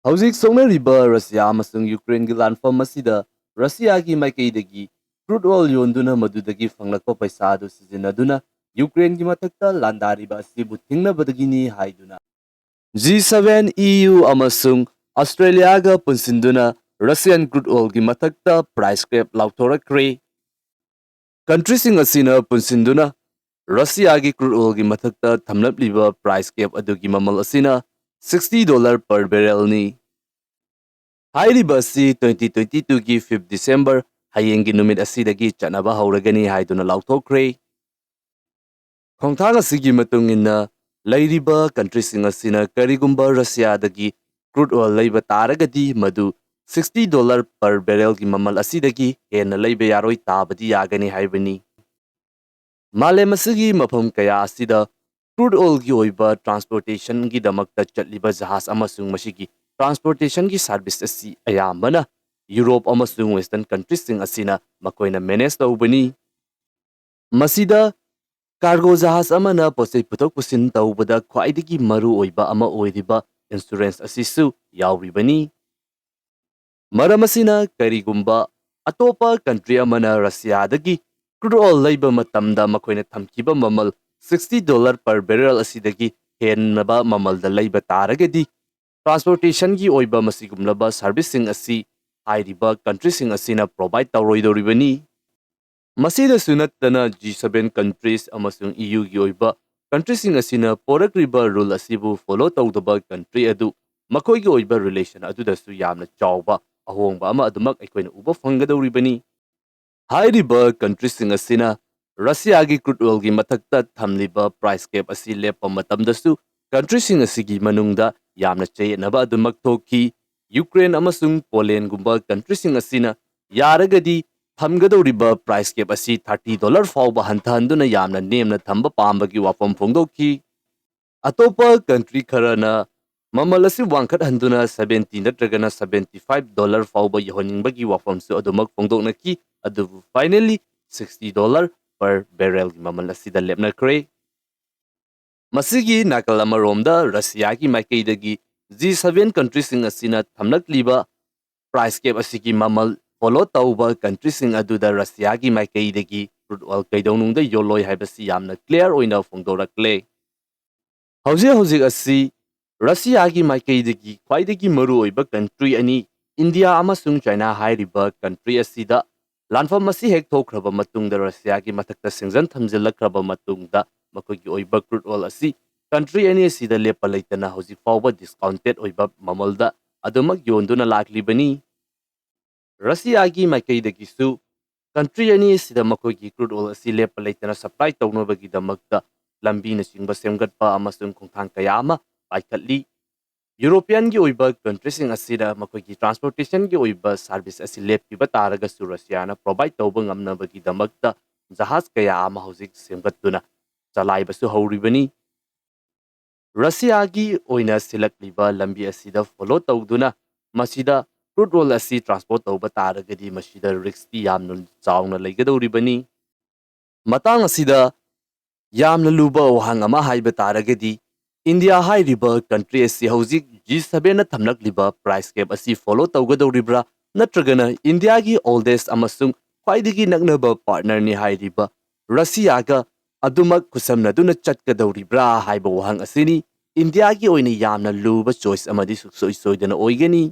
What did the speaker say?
Hꯧzik sognariba Russia amasung Ukraine gi lanfam asida Russia gi maikaidagi crude oil yonduna madudagi fanglakpa paisa adu sizinaduna Ukraine gi mathakta landariba asibu thingnabadagini haiduna G7 EU amasung Australia ga punsinduna Russian crude oil gi mathakta price cap Laothorakle country sing asina punsinduna Russia gi crude oil gi mathakta thamlapliba price cap adugi mamal asina $60 per barrel ni Hairiba asi 2022 gi 5 December hayengi numit asidagi chanaba hauragani haiduna Laothorakle Khongthang asigi matungina lairiba country sing asina karigumba Russia dagi crude oil leiba taragadi madu $60 per barrel gi mamal asidagi hena leiba yaroi tabadi yagani haibani Malem asigi mafam kaya asida crude oil gi oiba transportation gi damakta chatliba jahas amasung mashigi transportation gi service asi ayambana Europe amasung western countries sing asina makoina manage tawbani masida cargo jahas amana posei putok pusin tawbada khwaidigi maru oiba ama oiriba insurance asisu yauribani maramasina karigumba atopa country amana Russia dagi crude oil leiba matamda makoina thamkiba mamal $60 per barrel asidagi hennaba mamal da leiba taragadi transportation gi oiba masigumlaba servicing asi hairiba country sing asina provide tawroidoribani masida sunattana G7 countries amasung EU gi oiba country sing asina porakriba rule asibu follow tawdaba country adu makoi gi oiba relation adu da su yamna chawba ahongba ama adumak aikoina uba fangadoribani hairiba country sing asina Russia gi crude oil gi mathakta thamliba price cap asi lepa matamdasu country sing asigi manungda yamna cheyenaba adumak thoki Ukraine amasung Poland gumba country sing asina yaragadi thamgadoriba price cap asi $30 fawba hanthanduna yamna nemna thamba pambagi wafam phongdoki atopa country kharana mamal asi wangkhat handuna 70 natragana $75 fawba yohoningbagi wafam su adumak phongdoknaki adu finally $60 per barrel gi mamal asida lepnakre masigi nakal amaromda Russia gi maikaidagi G7 countries sing asina thamlakliba price cap asigi mamal follow tauba countries sing aduda Russia gi maikaidagi crude oil kaidonungda yoloi haibasi yamna clear oina phongdorakle hauji asi Russia gi maikaidagi khwaidagi maru oiba country ani India amasung China hairiba country asida lanfam asi hek thokraba matungda Russia gi mathakta singjan thamjilakraba matungda makogi oiba crude oil asi country ani asida lepa leitana hauji fawba discounted oiba mamalda adumak yonduna laklibani Russia gi maikaidagi su country ani asida makogi crude oil asi lepa leitana supply tawnobagi damakta lambi na singba semgatpa amasung khongthang kaya ama paikhatli European gi oiba countries sing asida makogi transportation gi oiba service asi lepiba taraga su Russia na provide tawba ngamnabagi damakta jahas kaya ama hauzik semgatuna chalaiba su hauribani Russia gi oina silakliba lambi asida follow tawduna masida crude oil asi transport tawba taragadi masida risks ti yamna chawna leigadoribani matang asida yamna luba wahang ama haiba taragadi India hairiba country asi hauzik G7 na thamlakliba price cap asi follow tawgadoribra natragana India gi oldest amasung khwaidagi naknaba partner ni hairiba Russia ga adumak khusamnaduna chatgadoribra haiba wahang asini India gi oina yamna luba choice amadi suksoi soidana oigani